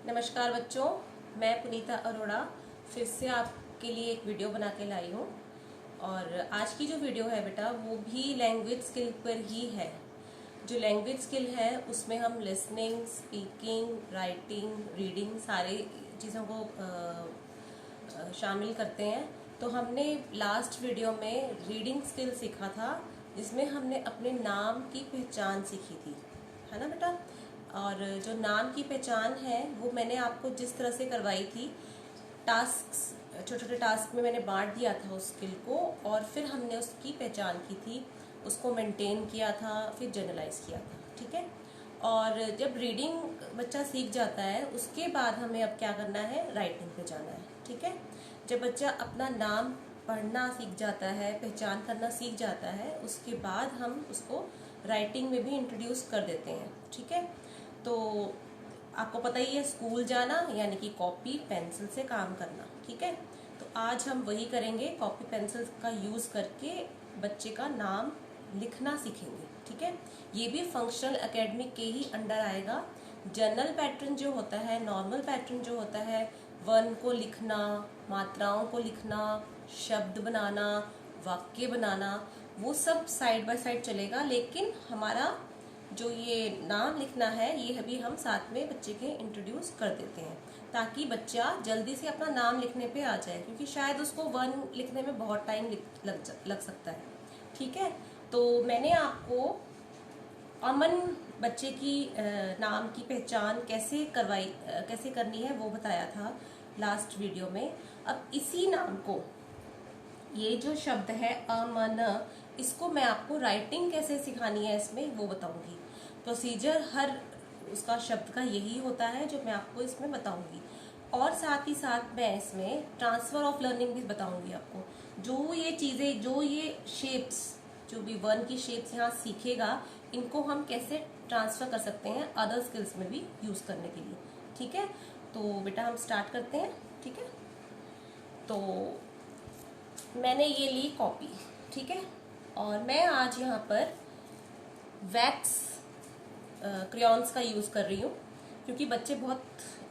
नमस्कार बच्चों, मैं पुनीता अरोड़ा फिर से आपके लिए एक वीडियो बना के लाई हूँ। और आज की जो वीडियो है बेटा वो भी लैंग्वेज स्किल पर ही है। जो लैंग्वेज स्किल है उसमें हम लिसनिंग, स्पीकिंग, राइटिंग, रीडिंग सारे चीज़ों को शामिल करते हैं। तो हमने लास्ट वीडियो में रीडिंग स्किल सीखा था, जिसमें हमने अपने नाम की पहचान सीखी थी, है ना बेटा। और जो नाम की पहचान है वो मैंने आपको जिस तरह से करवाई थी, टास्क्स, छोटे छोटे टास्क में मैंने बांट दिया था उस स्किल को, और फिर हमने उसकी पहचान की थी, उसको मेंटेन किया था, फिर जनरलाइज किया था, ठीक है। और जब रीडिंग बच्चा सीख जाता है उसके बाद हमें अब क्या करना है, राइटिंग पे जाना है, ठीक है। जब बच्चा अपना नाम पढ़ना सीख जाता है, पहचान करना सीख जाता है, उसके बाद हम उसको राइटिंग में भी इंट्रोड्यूस कर देते हैं, ठीक है। तो आपको पता ही है, स्कूल जाना यानी कि कॉपी पेंसिल से काम करना, ठीक है। तो आज हम वही करेंगे, कॉपी पेंसिल का यूज़ करके बच्चे का नाम लिखना सीखेंगे, ठीक है। ये भी फंक्शनल एकेडमी के ही अंडर आएगा। जनरल पैटर्न जो होता है, नॉर्मल पैटर्न जो होता है, वर्ण को लिखना, मात्राओं को लिखना, शब्द बनाना, वाक्य बनाना, वो सब साइड बाय साइड चलेगा। लेकिन हमारा जो ये नाम लिखना है ये भी हम साथ में बच्चे के इंट्रोड्यूस कर देते हैं, ताकि बच्चा जल्दी से अपना नाम लिखने पे आ जाए, क्योंकि शायद उसको वर्ण लिखने में बहुत टाइम लग सकता है, ठीक है। तो मैंने आपको अमन बच्चे की नाम की पहचान कैसे करनी है वो बताया था लास्ट वीडियो में। अब इसी नाम को, ये जो शब्द है अमन, इसको मैं आपको राइटिंग कैसे सिखानी है इसमें वो बताऊंगी। प्रोसीजर हर उसका शब्द का यही होता है जो मैं आपको इसमें बताऊंगी। और साथ ही साथ मैं इसमें ट्रांसफर ऑफ लर्निंग भी बताऊंगी आपको। जो ये चीज़ें, जो ये शेप्स, जो भी वर्ण की शेप्स यहाँ सीखेगा, इनको हम कैसे ट्रांसफर कर सकते हैं अदर स्किल्स में भी यूज़ करने के लिए, ठीक है। तो बेटा हम स्टार्ट करते हैं, ठीक है। तो मैंने ये ली कॉपी, ठीक है। और मैं आज यहाँ पर वैक्स क्रेयॉन्स का यूज़ कर रही हूँ, क्योंकि बच्चे बहुत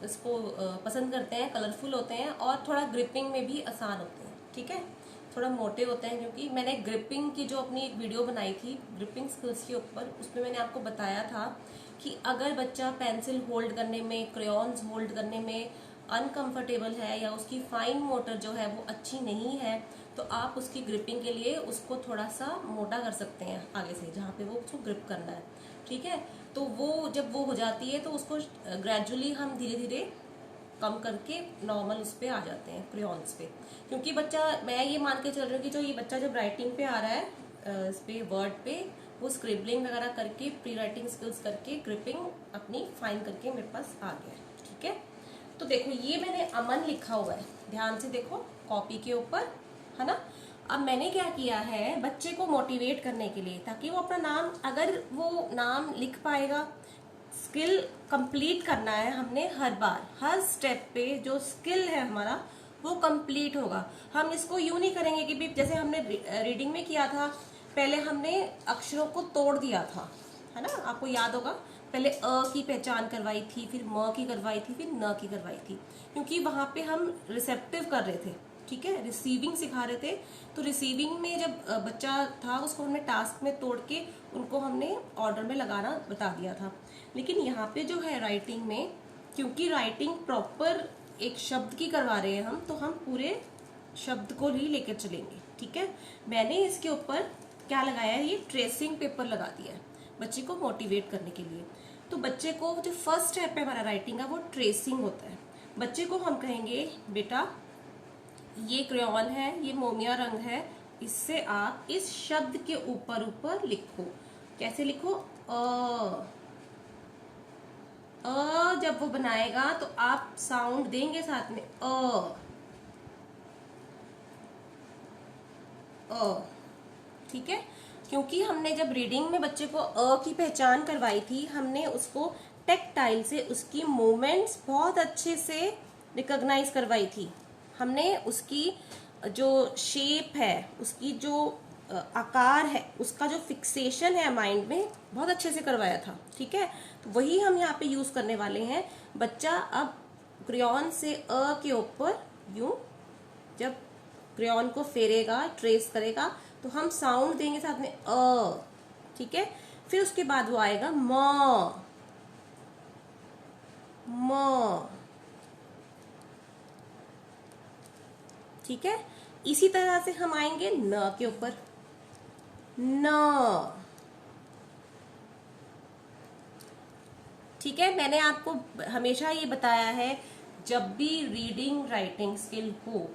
इसको पसंद करते हैं, कलरफुल होते हैं और थोड़ा ग्रिपिंग में भी आसान होते हैं, ठीक है। थोड़ा मोटे होते हैं, क्योंकि मैंने ग्रिपिंग की जो अपनी एक वीडियो बनाई थी ग्रिपिंग स्किल्स के ऊपर, उसमें मैंने आपको बताया था कि अगर बच्चा पेंसिल होल्ड करने में, क्रेयॉन्स होल्ड करने में अनकंफर्टेबल है या उसकी फाइन मोटर जो है वो अच्छी नहीं है, तो आप उसकी ग्रिपिंग के लिए उसको थोड़ा सा मोटा कर सकते हैं आगे से, जहाँ पे वो उसको ग्रिप करना है, ठीक है। तो वो जब वो हो जाती है तो उसको ग्रेजुअली हम धीरे धीरे कम करके नॉर्मल उस पर आ जाते हैं, क्रेयॉन्स पे। क्योंकि बच्चा, मैं ये मान के चल रही हूँ कि जो ये बच्चा जब राइटिंग पे आ रहा है, इस पे वर्ड पे, वो स्क्रिबलिंग वगैरह करके, प्री राइटिंग स्किल्स करके, ग्रिपिंग अपनी फाइन करके मेरे पास आ गया है, ठीक है। तो देखो ये मैंने अमन लिखा हुआ है, ध्यान से देखो कॉपी के ऊपर, है ना। अब मैंने क्या किया है, बच्चे को मोटिवेट करने के लिए, ताकि वो अपना नाम, अगर वो नाम लिख पाएगा, स्किल कंप्लीट करना है हमने हर बार, हर स्टेप पे जो स्किल है हमारा वो कंप्लीट होगा। हम इसको यूं नहीं करेंगे कि भी जैसे हमने रीडिंग में किया था, पहले हमने अक्षरों को तोड़ दिया था, है ना, आपको याद होगा। पहले अ की पहचान करवाई थी, फिर म की करवाई थी, फिर न की करवाई थी, क्योंकि वहां पे हम रिसेप्टिव कर रहे थे, ठीक है, रिसीविंग सिखा रहे थे। तो रिसीविंग में जब बच्चा था, उसको हमने टास्क में तोड़ के उनको हमने ऑर्डर में लगाना बता दिया था। लेकिन यहाँ पे जो है राइटिंग में, क्योंकि राइटिंग प्रॉपर एक शब्द की करवा रहे हैं हम, तो हम पूरे शब्द को ही लेकर चलेंगे, ठीक है। मैंने इसके ऊपर क्या लगाया है, ये ट्रेसिंग पेपर लगा दिया है बच्चे को मोटिवेट करने के लिए। तो बच्चे को जो फर्स्ट स्टेप है हमारा राइटिंग का, वो ट्रेसिंग होता है। बच्चे को हम कहेंगे, बेटा ये क्रेयॉन है, ये मोमिया रंग है, इससे आप इस शब्द के ऊपर ऊपर लिखो। कैसे लिखो, जब वो बनाएगा तो आप साउंड देंगे साथ में, ठीक है। क्योंकि हमने जब रीडिंग में बच्चे को की पहचान करवाई थी, हमने उसको टेक्टाइल से उसकी मूवमेंट्स बहुत अच्छे से रिकॉग्नाइज करवाई थी। हमने उसकी जो शेप है, उसकी जो आकार है, उसका जो फिक्सेशन है माइंड में, बहुत अच्छे से करवाया था, ठीक है। तो वही हम यहाँ पे यूज करने वाले हैं। बच्चा अब क्रेयॉन से अ के ऊपर यूं जब क्रेयॉन को फेरेगा, ट्रेस करेगा, तो हम साउंड देंगे साथ में अ, ठीक है। फिर उसके बाद वो आएगा म, म, ठीक है। इसी तरह से हम आएंगे न के ऊपर, न, ठीक है। मैंने आपको हमेशा ये बताया है, जब भी रीडिंग राइटिंग स्किल हो,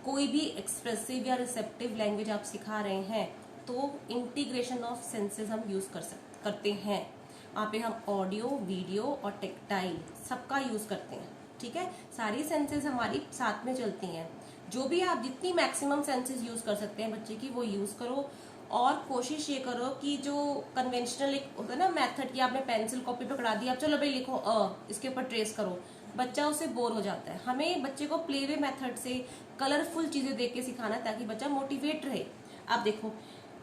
कोई भी एक्सप्रेसिव या रिसेप्टिव लैंग्वेज आप सिखा रहे हैं, तो इंटीग्रेशन ऑफ सेंसेस हम यूज करते हैं। वहाँ पे हम ऑडियो, वीडियो और टेक्टाइल सबका यूज करते हैं, ठीक है। सारी सेंसेस हमारी साथ में चलती हैं। जो भी आप जितनी मैक्सिमम सेंसेस यूज कर सकते हैं बच्चे की, वो यूज करो। और कोशिश ये करो कि जो कन्वेंशनल एक होता है ना मेथड, कि आपने पेंसिल कॉपी पकड़ा दी, अब चलो भाई लिखो इसके ऊपर ट्रेस करो, बच्चा उससे बोर हो जाता है। हमें बच्चे को प्ले वे मेथड से कलरफुल चीजें देख के सिखाना है, ताकि बच्चा मोटिवेट रहे। आप देखो,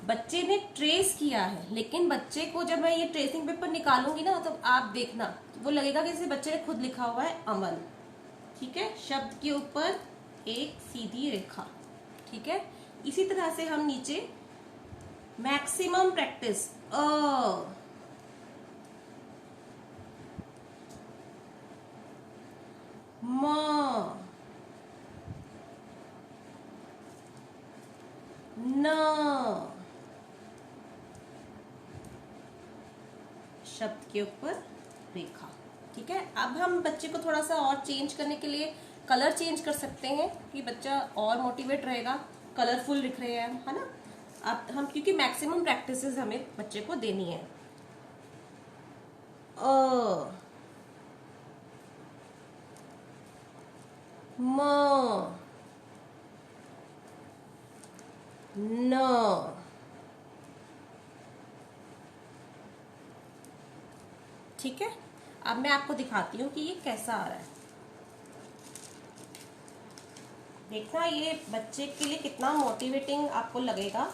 बच्चे ने ट्रेस किया है, लेकिन बच्चे को जब मैं ये ट्रेसिंग पेपर निकालूंगी ना, तो आप देखना वो लगेगा कि जैसे बच्चे ने खुद लिखा हुआ है अमन, ठीक है। शब्द के ऊपर एक सीधी रेखा, ठीक है। इसी तरह से हम नीचे मैक्सिमम प्रैक्टिस म, न, शब्द के ऊपर रेखा, ठीक है। अब हम बच्चे को थोड़ा सा और चेंज करने के लिए कलर चेंज कर सकते हैं, कि बच्चा और मोटिवेट रहेगा। कलरफुल लिख रहे हैं, है ना। अब हम, क्योंकि मैक्सिमम प्रैक्टिसेस हमें बच्चे को देनी है। अ, म, न, ठीक है। अब मैं आपको दिखाती हूँ कि ये कैसा आ रहा है। देखना ये बच्चे के लिए कितना मोटिवेटिंग आपको लगेगा,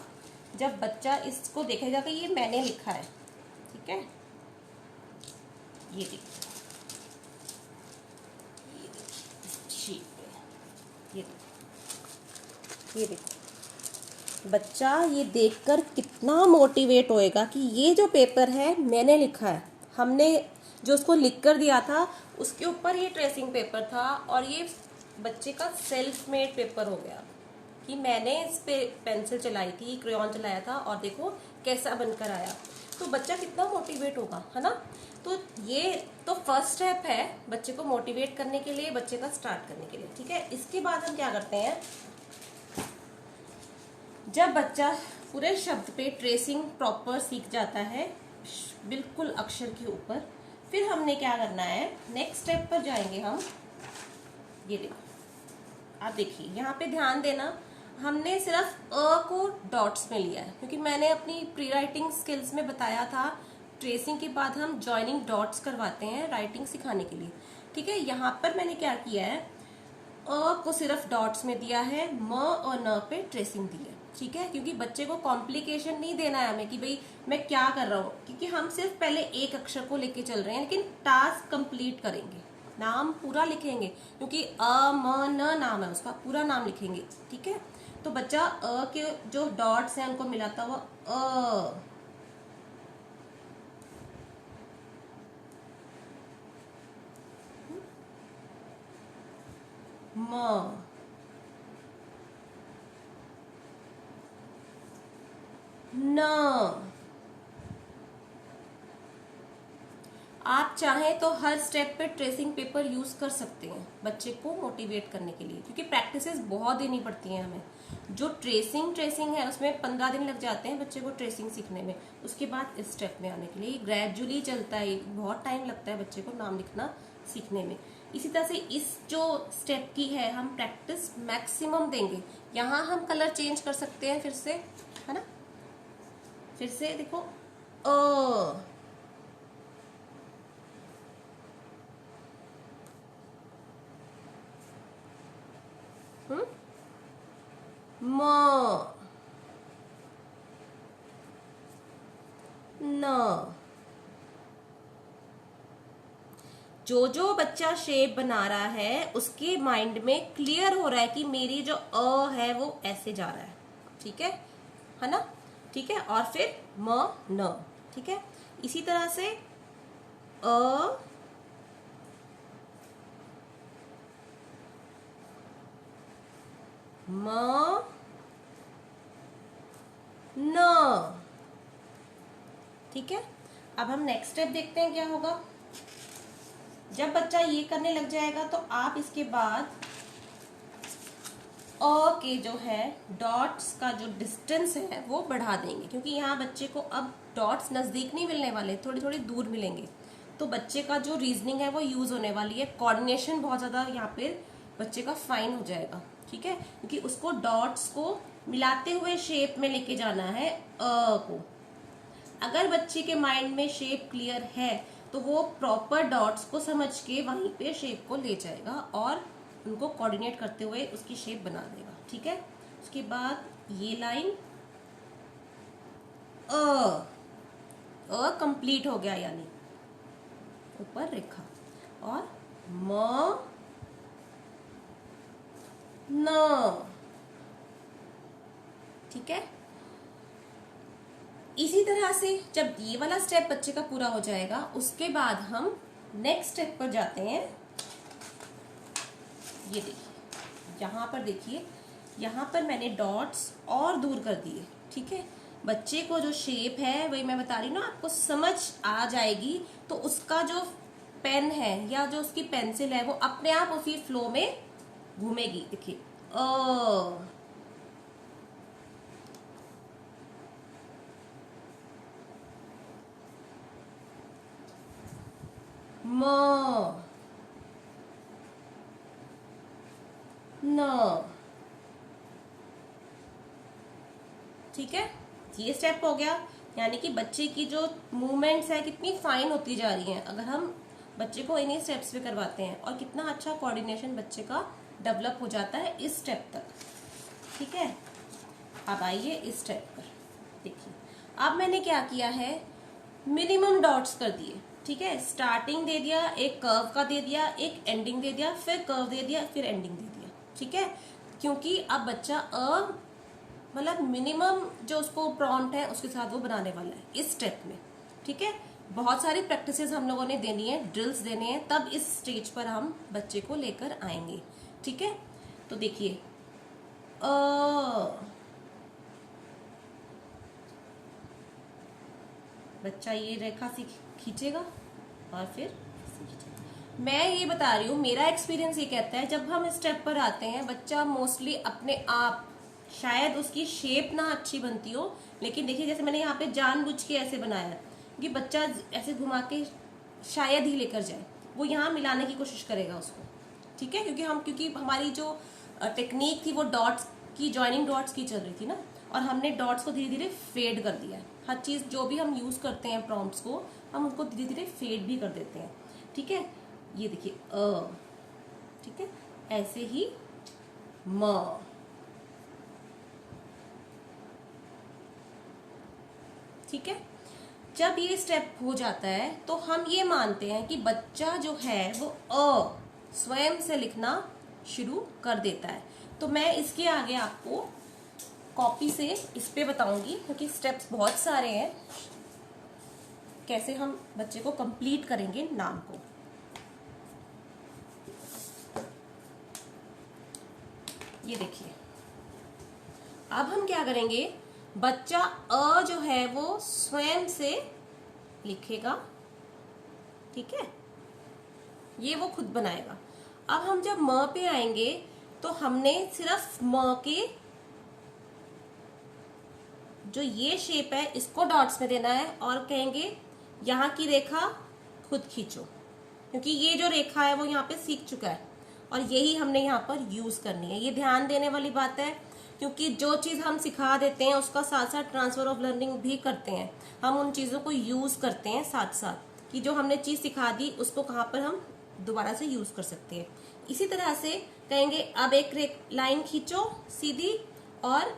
जब बच्चा इसको देखेगा कि ये मैंने लिखा है, ठीक है। ये देखिए, शीट पे, ये देखो, बच्चा ये देखकर कितना मोटिवेट होएगा कि ये जो पेपर है मैंने लिखा है। हमने जो उसको लिख कर दिया था, उसके ऊपर ये ट्रेसिंग पेपर था, और ये बच्चे का सेल्फ मेड पेपर हो गया, कि मैंने इस पे पेंसिल चलाई थी, क्रेयॉन चलाया था, और देखो कैसा बनकर आया। तो बच्चा कितना मोटिवेट होगा, है ना। तो ये तो फर्स्ट स्टेप है बच्चे को मोटिवेट करने के लिए, बच्चे का स्टार्ट करने के लिए, ठीक है। इसके बाद हम क्या करते हैं, जब बच्चा पूरे शब्द पे ट्रेसिंग प्रॉपर सीख जाता है, बिल्कुल अक्षर के ऊपर, फिर हमने क्या करना है, नेक्स्ट स्टेप पर जाएंगे हम। ये देखो, आप देखिए यहाँ पे ध्यान देना, हमने सिर्फ अ को डॉट्स में लिया है, क्योंकि मैंने अपनी प्री राइटिंग स्किल्स में बताया था, ट्रेसिंग के बाद हम जॉइनिंग डॉट्स करवाते हैं राइटिंग सिखाने के लिए, ठीक है। यहाँ पर मैंने क्या किया है, अ को सिर्फ डॉट्स में दिया है, म और न पे ट्रेसिंग दी है, ठीक है। क्योंकि बच्चे को कॉम्प्लिकेशन नहीं देना है हमें, कि भाई मैं क्या कर रहा हूँ, क्योंकि हम सिर्फ पहले एक अक्षर को लेके चल रहे हैं, लेकिन टास्क कंप्लीट करेंगे, नाम पूरा लिखेंगे, क्योंकि अ म न नाम है, उसका पूरा नाम लिखेंगे, ठीक है। तो बच्चा अ के जो डॉट्स हैं उनको मिलाता हुआ अ, म, न। आप चाहें तो हर स्टेप पे ट्रेसिंग पेपर यूज कर सकते हैं बच्चे को मोटिवेट करने के लिए, क्योंकि प्रैक्टिसेस बहुत देनी पड़ती हैं हमें। जो ट्रेसिंग है उसमें 15 दिन लग जाते हैं बच्चे को ट्रेसिंग सीखने में, उसके बाद इस स्टेप में आने के लिए ग्रेजुअली चलता है, बहुत टाइम लगता है बच्चे को नाम लिखना सीखने में। इसी तरह से इस जो स्टेप की है हम प्रैक्टिस मैक्सिमम देंगे। यहाँ हम कलर चेंज कर सकते हैं फिर से, है ना। फिर से देखो, अ, म, न, जो जो बच्चा शेप बना रहा है उसके माइंड में क्लियर हो रहा है कि मेरी जो अ है वो ऐसे जा रहा है, ठीक है ना, ठीक है। और फिर म न, ठीक है। इसी तरह से अ म न, ठीक है। अब हम नेक्स्ट स्टेप देखते हैं क्या होगा। जब बच्चा ये करने लग जाएगा तो आप इसके बाद अ के जो है डॉट्स का जो डिस्टेंस है वो बढ़ा देंगे, क्योंकि यहाँ बच्चे को अब डॉट्स नजदीक नहीं मिलने वाले, थोड़ी थोड़ी दूर मिलेंगे। तो बच्चे का जो रीजनिंग है वो यूज होने वाली है, कोऑर्डिनेशन बहुत ज्यादा यहाँ पे बच्चे का फाइन हो जाएगा, ठीक है। क्योंकि उसको डॉट्स को मिलाते हुए शेप में लेके जाना है अ को। अगर बच्चे के माइंड में शेप क्लियर है तो वो प्रॉपर डॉट्स को समझ के वहीं पे शेप को ले जाएगा और उनको कोऑर्डिनेट करते हुए उसकी शेप बना देगा, ठीक है। उसके बाद ये लाइन अ कंप्लीट हो गया, यानी ऊपर रेखा, और म न, ठीक है। इसी तरह से जब ये वाला स्टेप बच्चे का पूरा हो जाएगा उसके बाद हम नेक्स्ट स्टेप पर जाते हैं। ये देखिए, यहाँ पर देखिए, यहाँ पर मैंने डॉट्स और दूर कर दिए, ठीक है। बच्चे को जो शेप है वही मैं बता रही हूँ ना, आपको समझ आ जाएगी तो उसका जो पेन है या जो उसकी पेंसिल है वो अपने आप उसी फ्लो में घूमेगी। देखिए म न, ठीक है। ये स्टेप हो गया, यानी कि बच्चे की जो मूवमेंट्स है कितनी फाइन होती जा रही हैं अगर हम बच्चे को इन्हीं स्टेप्स पे करवाते हैं, और कितना अच्छा कोऑर्डिनेशन बच्चे का डेवलप हो जाता है इस स्टेप तक, ठीक है। अब आइए इस स्टेप पर देखिए, अब मैंने क्या किया है, मिनिमम डॉट्स कर दिए, ठीक है। स्टार्टिंग दे दिया, एक कर्व का दे दिया, एक एंडिंग दे दिया, फिर कर्व दे दिया, फिर एंडिंग दे दिया, ठीक है। क्योंकि अब बच्चा मतलब मिनिमम जो उसको प्रॉम्प्ट है उसके साथ वो बनाने वाला है इस स्टेप में, ठीक है। बहुत सारी प्रैक्टिसेस हम लोगों ने देनी है, ड्रिल्स देने हैं, तब इस स्टेज पर हम बच्चे को लेकर आएंगे, ठीक है। तो देखिए बच्चा ये रेखा से खींचेगा और फिर मैं ये बता रही हूँ, मेरा एक्सपीरियंस ये कहता है जब हम स्टेप पर आते हैं बच्चा मोस्टली अपने आप, शायद उसकी शेप ना अच्छी बनती हो, लेकिन देखिए जैसे मैंने यहाँ पे जानबूझ के ऐसे बनाया कि बच्चा ऐसे घुमा के शायद ही लेकर जाए, वो यहाँ मिलाने की कोशिश करेगा उसको, ठीक है। क्योंकि हमारी जो टेक्निक थी वो डॉट्स की, ज्वाइनिंग डॉट्स की चल रही थी ना, और हमने डॉट्स को धीरे धीरे फेड कर दिया है। हर चीज जो भी हम यूज करते हैं प्रॉम्प्ट्स को, हम उनको धीरे धीरे फेड भी कर देते हैं, ठीक है। ये देखिए ठीक है, ऐसे ही म, ठीक है। जब ये स्टेप हो जाता है तो हम ये मानते हैं कि बच्चा जो है वो स्वयं से लिखना शुरू कर देता है। तो मैं इसके आगे आपको कॉपी से इस पे बताऊंगी, क्योंकि स्टेप्स बहुत सारे हैं, कैसे हम बच्चे को कंप्लीट करेंगे नाम को। ये देखिए, अब हम क्या करेंगे, बच्चा जो है वो स्वयं से लिखेगा, ठीक है, ये वो खुद बनाएगा। अब हम जब म पे आएंगे तो हमने सिर्फ म के जो ये शेप है इसको डॉट्स में देना है, और कहेंगे यहाँ की रेखा खुद खींचो, क्योंकि ये जो रेखा है वो यहाँ पे सीख चुका है और यही हमने यहाँ पर यूज करनी है। ये ध्यान देने वाली बात है, क्योंकि जो चीज हम सिखा देते हैं उसका साथ साथ ट्रांसफर ऑफ लर्निंग भी करते हैं, हम उन चीजों को यूज करते हैं साथ साथ, कि जो हमने चीज सिखा दी उसको कहाँ पर हम दोबारा से यूज कर सकते हैं। इसी तरह से कहेंगे अब एक लाइन खींचो सीधी, और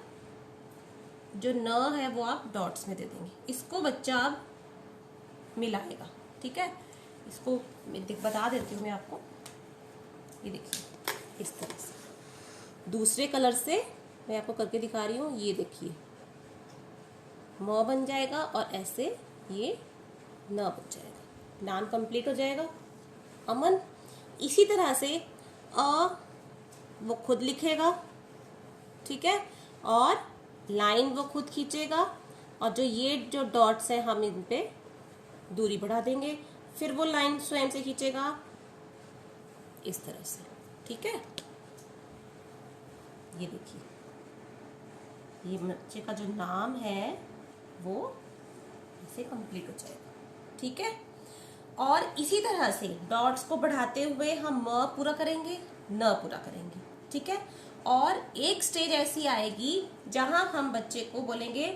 जो न है वो आप डॉट्स में दे देंगे, इसको बच्चा अब मिलाएगा, ठीक है। इसको बता देती हूँ मैं आपको। ये देखिए इस तरह से दूसरे कलर से मैं आपको करके दिखा रही हूँ। ये देखिए म बन जाएगा और ऐसे ये न बन जाएगा, नाम कंप्लीट हो जाएगा अमन। इसी तरह से अ वो खुद लिखेगा, ठीक है, और लाइन वो खुद खींचेगा, और जो डॉट्स हैं हम इन पे दूरी बढ़ा देंगे, फिर वो लाइन स्वयं से खींचेगा इस तरह से, ठीक है। ये देखिए ये बच्चे का जो नाम है वो ऐसे कंप्लीट हो जाएगा, ठीक है। और इसी तरह से डॉट्स को बढ़ाते हुए हम म पूरा करेंगे, न पूरा करेंगे, ठीक है। और एक स्टेज ऐसी आएगी जहां हम बच्चे को बोलेंगे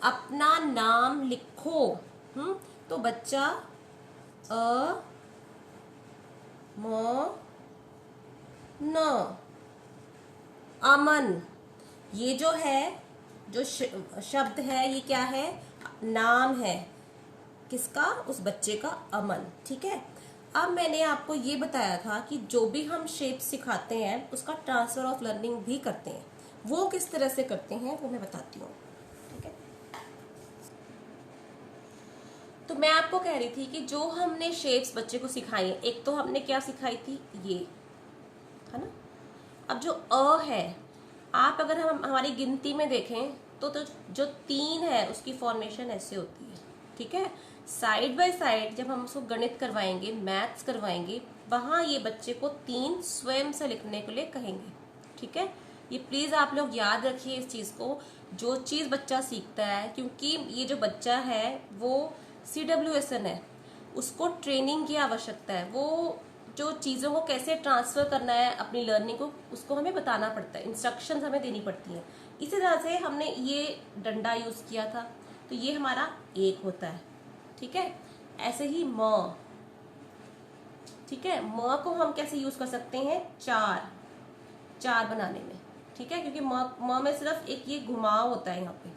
अपना नाम लिखो। तो बच्चा अ म न अमन, ये जो है जो शब्द है ये क्या है, नाम है किसका, उस बच्चे का, अमन, ठीक है। अब मैंने आपको ये बताया था कि जो भी हम शेप सिखाते हैं उसका ट्रांसफर ऑफ लर्निंग भी करते हैं। वो किस तरह से करते हैं वो मैं बताती हूँ, ठीक है। तो मैं आपको कह रही थी कि जो हमने शेप्स बच्चे को सिखाई है, एक तो हमने क्या सिखाई थी, ये है ना। अब जो अ है, आप अगर हम हमारी गिनती में देखें तो जो 3 है उसकी फॉर्मेशन ऐसे होती है, ठीक है। साइड बाय साइड जब हम उसको गणित करवाएंगे, मैथ्स करवाएंगे, वहां ये बच्चे को 3 स्वयं से लिखने के लिए कहेंगे, ठीक है। ये प्लीज आप लोग याद रखिए इस चीज को, जो चीज बच्चा सीखता है, क्योंकि ये जो बच्चा है वो CWSN है, उसको ट्रेनिंग की आवश्यकता है। वो जो चीज़ों को कैसे ट्रांसफर करना है अपनी लर्निंग को, उसको हमें बताना पड़ता है, इंस्ट्रक्शंस हमें देनी पड़ती हैं। इसी तरह से हमने ये डंडा यूज किया था, तो ये हमारा 1 होता है, ठीक है। ऐसे ही म, ठीक है, म को हम कैसे यूज कर सकते हैं, 4 बनाने में, ठीक है, क्योंकि म में सिर्फ एक ये घुमाव होता है यहाँ पे,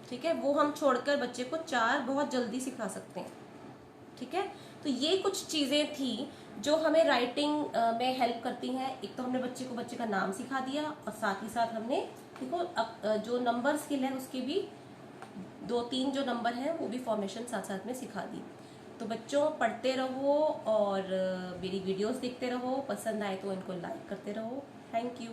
ठीक है। वो हम छोड़कर बच्चे को 4 बहुत जल्दी सिखा सकते हैं, ठीक है। तो ये कुछ चीजें थी जो हमें राइटिंग में हेल्प करती हैं। एक तो हमने बच्चे का नाम सिखा दिया, और साथ ही साथ हमने देखो अब जो नंबर स्किल है उसके भी 2-3 जो नंबर हैं वो भी फॉर्मेशन साथ साथ में सिखा दी। तो बच्चों पढ़ते रहो और मेरी वीडियोस देखते रहो, पसंद आए तो इनको लाइक करते रहो। Thank you.